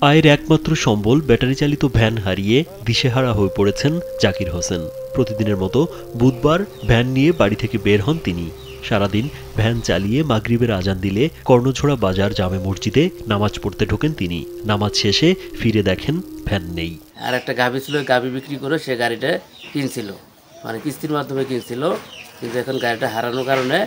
আয়ের একমাত্র সম্বল ব্যাটারি চালিত ভ্যান হারিয়ে দিশেহারা হয়ে পড়েছেন জাকির হোসেন। প্রতিদিনের মতো বুধবার ভ্যান নিয়ে বাড়ি থেকে বের হন তিনি। সারাদিন ভ্যান চালিয়ে মাগরিবের আজান দিলে কর্ণঝোড়া বাজার জামে মসজিদে নামাজ পড়তে ঢোকেন তিনি। নামাজ শেষে ফিরে দেখেন ভ্যান নেই। আর একটা গাভী ছিল, গাভী বিক্রি করে সে গাড়িটা কিনছিল, মানে কিস্তির মাধ্যমে কিনছিল, কিন্তু এখন গাড়িটা হারানোর কারণে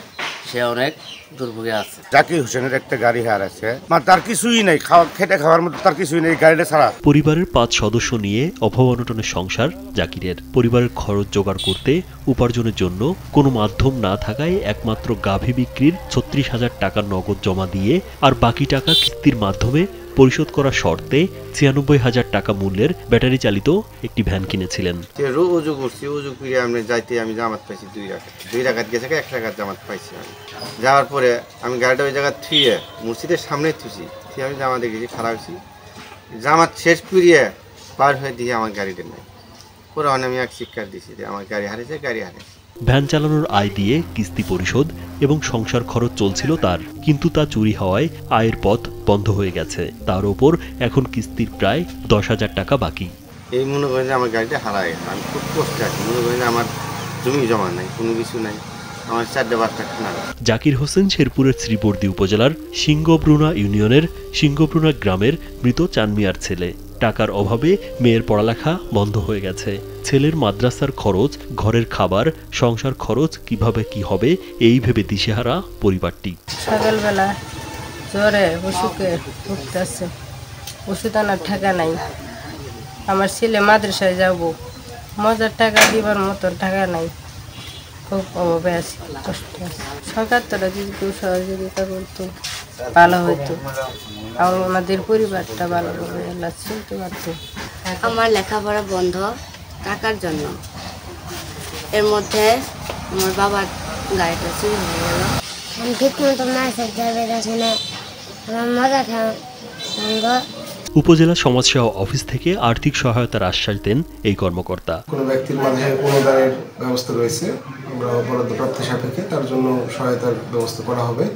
সে অনেক দুর্ভোগে আছে। জাকির হোসেনের একটা গাড়ি হারাচ্ছে, মানে তার কিছুই নেই, খেটে খাওয়ার মতো তার কিছুই নেই, গাড়িটা ছাড়া। পরিবারের ৫ সদস্য নিয়ে অভাব অনটনের সংসার জাকিরের। পরিবারের খরচ জোগাড় করতে উপার্জনের জন্য কোনো মাধ্যম না থাকায় একমাত্র গাভী বিক্রির ৩৬,০০০ টাকা নগদ জমা দিয়ে আর বাকি টাকা কিস্তির মাধ্যমে পরিশোধ করার শর্তে ৯৬,০০০ টাকা মূল্যের ব্যাটারি চালিত একটি ভ্যান কিনেছিলেন। উজু করছি, উজু করে আমি যাইতে আমি জামাত পাইছি ২ রাকাত গেছে, ১ রাকাত জামাত পাইছি। আমি যাওয়ার পরে আমি গাড়িটা ওই জায়গায় থুয়ে মসজিদের সামনে থুছি, আমি জামাতে গেছি, খারাপ হয়েছি। জামাত শেষ করিয়ে পার হয়ে দিয়ে আমার গাড়িটা নেই। পরে আমি এক শিক্ষার দিছি যে আমার গাড়ি হারিয়েছে, গাড়ি হারিয়েছে। ভ্যান চালানোর আয় দিয়ে কিস্তি পরিশোধ এবং সংসার খরচ চলছিল তার, কিন্তু তা চুরি হওয়ায় আয়ের পথ বন্ধ হয়ে গেছে। তার ওপর এখন কিস্তির প্রায় ১০,০০০ টাকা বাকি। এই মনে করেন যে আমার গাড়িটা হারায় গেছে, আমি খুব কষ্টে আছি। মনে করেন যে আমার জমি জমা নাই, কোনো কিছু নাই, আমার ৪টা বাচ্চা খানা। জাকির হোসেন শেরপুরের শ্রীবর্দী উপজেলার সিংহব্রুনা ইউনিয়নের সিংহব্রুনা গ্রামের মৃত চানমিয়ার ছেলে। টাকার অভাবে মেয়ের পড়ালেখা বন্ধ হয়ে গেছে। ছেলের মাদ্রাসার খরচ, ঘরের খাবার, সংসার খরচ কিভাবে কি হবে এই ভেবে দিশেহারা পরিবারটি। সকালবেলা জ্বরে অসুখে ভুগতেছে, ওষুধ আনার টাকা নাই। আমার ছেলে মাদ্রাসায় যাব, মজার টাকা দিবার মতন টাকা নাই, খুব অভাবে আছে, কষ্ট আছে। সরকার তোরা যদি কেউ সহযোগিতা করতো ভালো হইতো, আমাদের পরিবারটা ভালোভাবে চলতে পারতো। আমার লেখাপড়া বন্ধ টাকার জন্য, এর মধ্যে আমার বাবার গাড়িটা চুরি হয়ে গেল। আমি ঠিক মতো মাছের যাবে না, আমার মজা খাওয়া বন্ধ। উপজেলা সমাজসেবা অফিস থেকে আর্থিক সহায়তার আশ্বাস দেন এই কর্মকর্তা। কোনো ব্যক্তির মাঝে অনুদানের ব্যবস্থা রয়েছে, আমরা বরাদ্দ প্রাপ্তি সাপেক্ষে তার জন্য সহায়তার ব্যবস্থা করা হবে।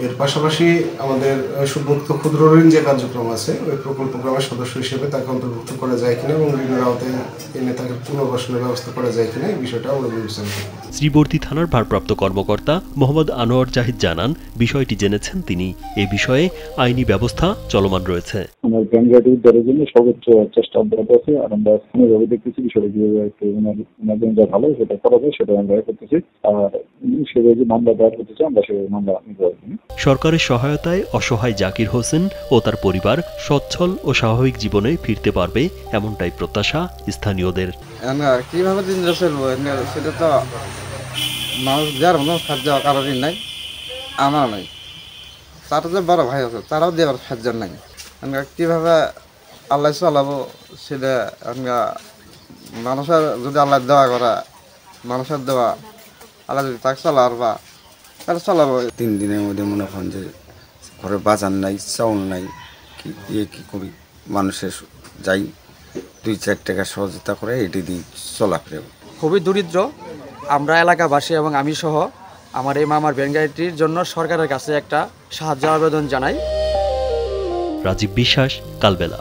এর পাশাপাশি আমাদের সুদমুক্ত ক্ষুদ্র ঋণ যে কার্যক্রম আছে, ওই প্রকল্পের সদস্য হিসেবে তাকে অন্তর্ভুক্ত করা যায় কিনা এবং ঋণের আওতায় এনে তাকে পুনর্বাসনের ব্যবস্থা করা যায় কিনা এই বিষয়টা আমরা বিবেচনা করব। শ্রীবর্দী থানার ভারপ্রাপ্ত কর্মকর্তা মোহাম্মদ আনোয়ার জাহিদ জানান, বিষয়টি জেনেছেন তিনি। এ বিষয়ে আইনি ব্যবস্থা চলমান রয়েছে। আমার ব্যাংকটি উদ্ধারের জন্য সর্বোচ্চ চেষ্টা অব্যাহত আছে, আর আমরা স্থানীয়ভাবে দেখতেছি বিষয়টা কিভাবে ওনার জন্য যা ভালো সেটা করা যায় সেটা আমরা করতেছি। আর সেভাবে যে মামলা দায়ের করতেছে আমরা সেভাবে মামলা নিতে পারবো। সরকারের সহায়তায় অসহায় জাকির হোসেন ও তার পরিবার সচ্ছল ও স্বাভাবিক জীবনে ফিরতে পারবে, এমনটাই প্রত্যাশা স্থানীয়দের। কিভাবে দিন চলবো সেটা তো মানুষ যার সাহায্য কারোরই নাই, আমার নাই। তার যে বড় ভাই আছে তারাও দেওয়ার সাহায্য নাই। কিভাবে আল্লাহ চালাবো সেটা মানুষের যদি আল্লাহ দেওয়া করা, মানুষের দেওয়া আল্লাহ যদি তাকে চালার বা তাহলে চালাবো। ৩ দিনের মধ্যে মনে করেন যে ঘরে বাজার নাই, চাউল নাই, কি করি, মানুষের যাই ২-৪ টাকা সহযোগিতা করে এটি দিয়ে চলাফেরা। খুবই দরিদ্র আমরা এলাকাবাসী এবং আমি সহ আমার এই মামার ভ্যান গাড়িটির জন্য সরকারের কাছে একটা সাহায্য আবেদন জানাই। রাজীব বিশ্বাস, কালবেলা।